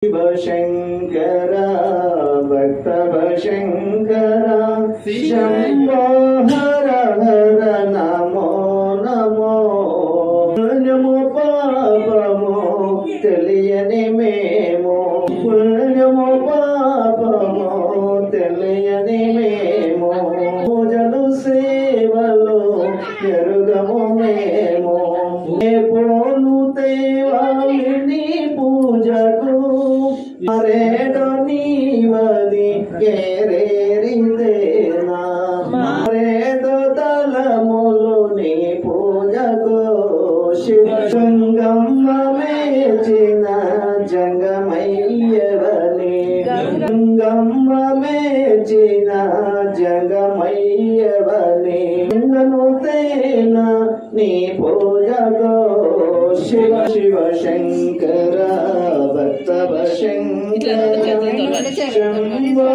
शिव शंकर भक्तव शंकर शंभो हर हर नमो नमो पुण्यमो पापमो తెలియని మేము పుణ్యమో పాపమో తెలియని మేము పూజలు సేవలు ఎరుగము మేము పోను దేవాలిని పూజకు మరేడో నీవది కేరేరిందేనా మరేడో తలములు నీ పూజకు శివగంగమ్మ మేచిన జంగమయ్యవని గంగమ్మ మేచిన జంగమయ్యవని గంగను తేన నీ పూజగో శివ శివ శంకర భక్తవ శంకర శంభో